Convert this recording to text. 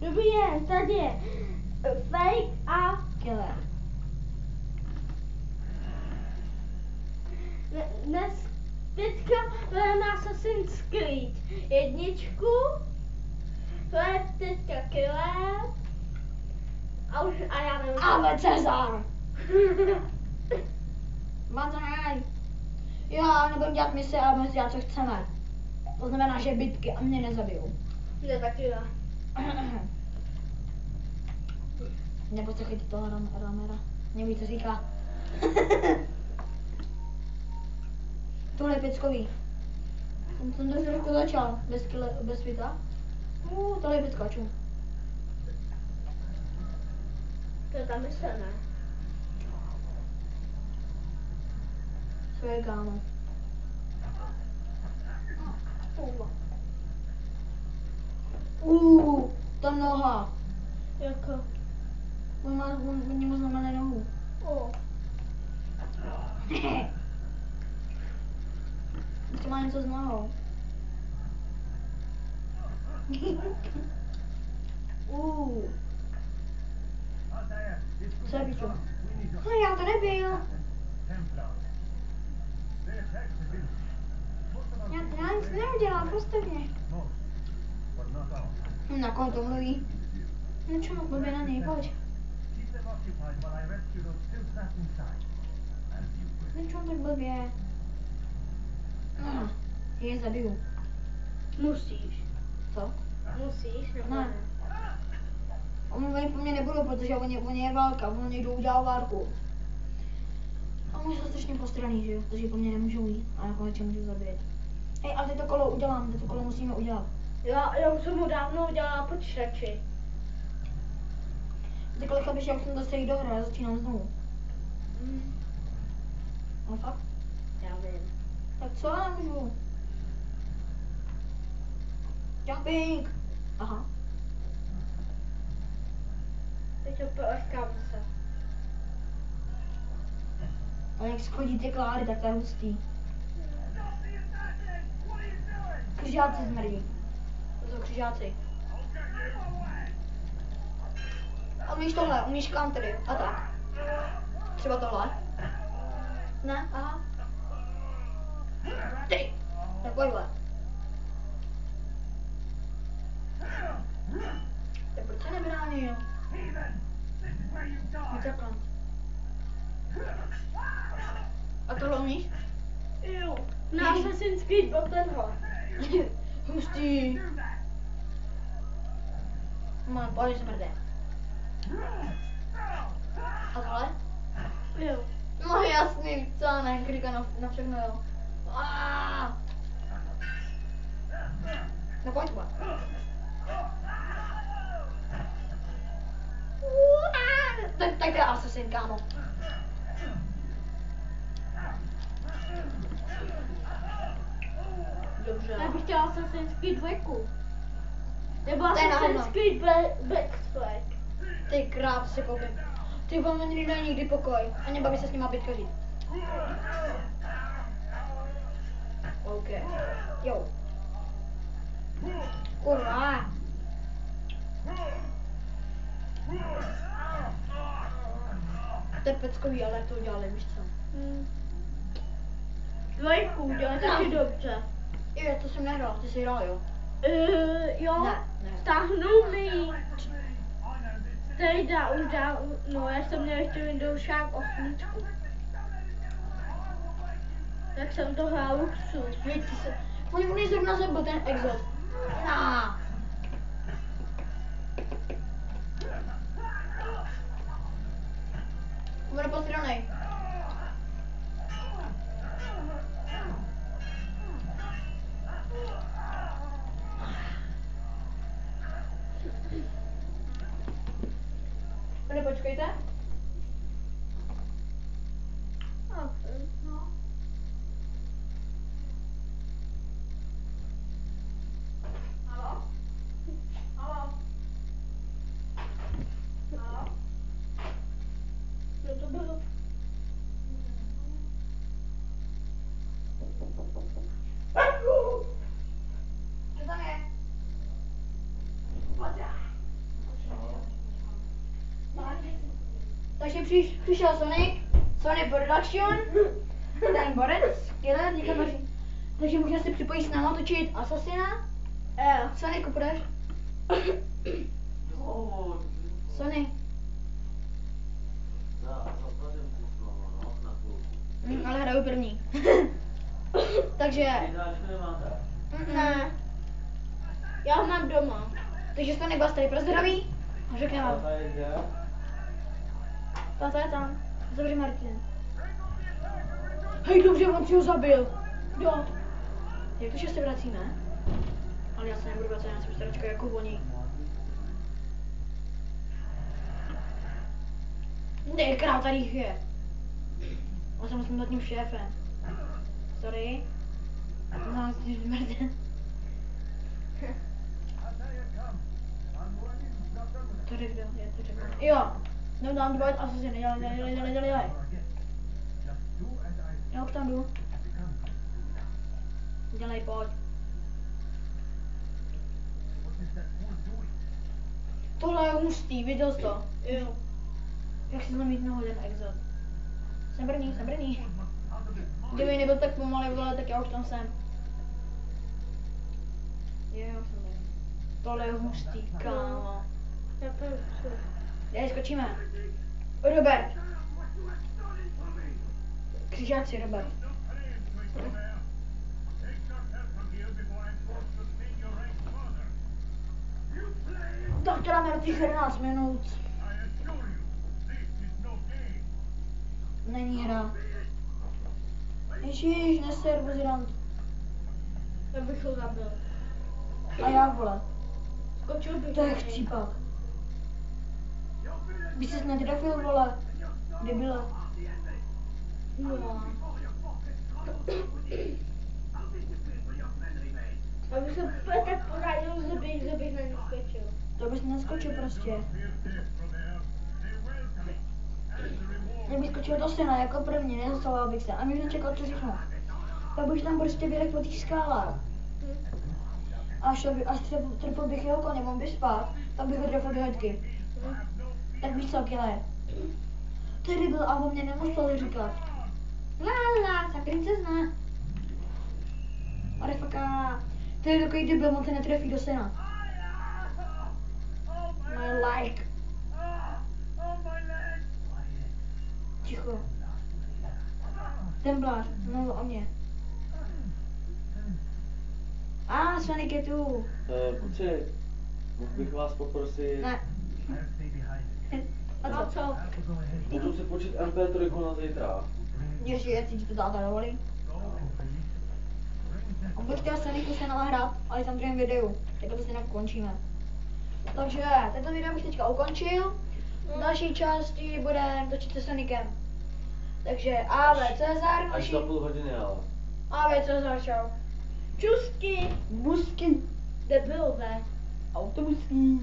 Dobrý den, tady je fake a Killer. dnes teďka budeme Assassin's Creed jedničku, to je teďka killer a já nevím. Ale Cezar! Mazaj! Já nebudem dělat mise, ale budeme dělat, co chceme. To znamená, že bitky a mě nezabijou. Mě taky ne. Neposlouchejte toho Ramera. Neví, co říká. Tohle je peckový. Jsem to trošku začal, bez světa. Tohle je pecka, čum. To je ta mise, ne? Co je, kámo? Ta noha. Jako? On němu znamená nohu. Ještě má něco s nohou. Co je piču? No já to nebyl. Já nic neudělám, prostě mě. Na koho to mluví? No čo, blbě na něj, pojď. No čo tak blbě? Je zabiju. Musíš. Co? Musíš, nebo Ne. Oni po mně nebudou, protože oni je válka, oni někdo udělal válku. A oni jsou strašně postraný, že jo, takže po mně nemůžou jít a jako něčem můžu zabít. Hej, ale to kolo udělám, to kolo musíme udělat. Já už jsem ho dávno udělala počítači. Ty kolika bych já už jsem zase jít do hry, já začínám znovu. No fakt? Já vím. Tak co já můžu? Jumping! Aha. Teď opět lehká mise. Ale jak schodí ty klády, tak to je hustý. Křižáci zmrdí. To jsou křižáci. A umíš tohle, umíš countery a tak. Třeba tohle. Ne, aha. Ty! Tak pojďme. Tak proč se nebránil? No takhle. A tohle umíš? Jo. Na Assassin's Creed byl tenhle. Hustý. Mám, pojď smrde. A tohle? Jo. No jasný, co ne, klika na všechno jo. No pojď ma. Tak to je Assassin, kámo. Dobře. Já bych chtěla Assassin's Creed 2. Nebo To je na Assassin's hovno. Creed Black Flag. Ty kráp si koupím. Ty vole, mě nedají nikdy pokoj. A nebaví se s nima bitkařit. OK. Jo. Kurva. To je peckový, ale to udělali, víš co? Dvojku udělali taky dobře. Jo, to jsem nehrál, ty jsi hrál, jo? Jo. Ne. Stáhnul mi ji. Tejda už dávno, já jsem měl ještě Windowsák 8. Tak jsem to hrál luxus. Hej, ty se... On je zrovna zabil ten exot. Na. Bude postranej. Bude počkejte. No. Halo? Halo? Halo? Co to bylo? Co tam je? Pojď. Takže přišel Sonic Production, ten borec, skvěle, teďka takže možná si připojí s náma točit Assassina. Sonic, půjdeš? Sony. Ale hraju první. Takže... Ne. Já ho mám doma. Takže Sonic vás tady prozdraví a řekne vám. Tata je tam. Zavři Martin. Hej, dobře, on si ho zabil. Jo. Jak to, že se vracíme? Ale já se nebudu vracet, já jsem staračka jako oni. Nekrát tady jich je. Já jsem nad tím šéfem. Sorry. No, jsi vymrzen. Tady kdo je, to řekl. Jo. No, dám dva asasiny, dělej. Já už tam jdu. Dělej, pojď. Tohle je hustý, viděl jsi to? Jo. Jak si zlomit nohu ten exot. Jsem brní. Kdyby nebyl tak pomalý, vole, tak já už tam jsem. Jo, jsem tady. Tohle je hustý, kámo. Já to chci. Dej, skočíme. Robert. Křižáci, Robert. Tak to dáme do těch 11 minut. Není hra. Ježíš, neser, buzirant. Já bych ho zabil. A jak, vole? Skočil bych. To je chcípak. By ses netrefil, vole. Debile. No. Já bych se tak poradil, že bych na ně skočil. To bys neskočil prostě. Já bych skočil do sena jako první, nezastavil bych se, a mě nečekal, co řeknu. Pak bych tam prostě běhl po těch skálách. Až trefil bych jeho koně, on by spát, tak bych ho trefil do hledky. Tak víš co, killer. Tady byl a on mě nemusel říkat. La, ta princezna. Arefaka. To je takový debil, on se netrefí do sena. My like. Ticho. Templář, mluvil o mě. Sonic je tu. Kluci, mohl bych vás poprosit... Ne. A co? Můžu si počít MP3 na zítra. Ještě, jestli ti to táta dovolí. On bude chtěl Sonicu se nahrát, ale tam druhém videu. Tak to si končíme. Takže, tento video bych teďka ukončil. V další části budeme točit se Sonicem. Takže AV Cezar. Až za půl hodiny, ale. AV Cezar, čau. Čusky. Busky. Debilové. Autobusky.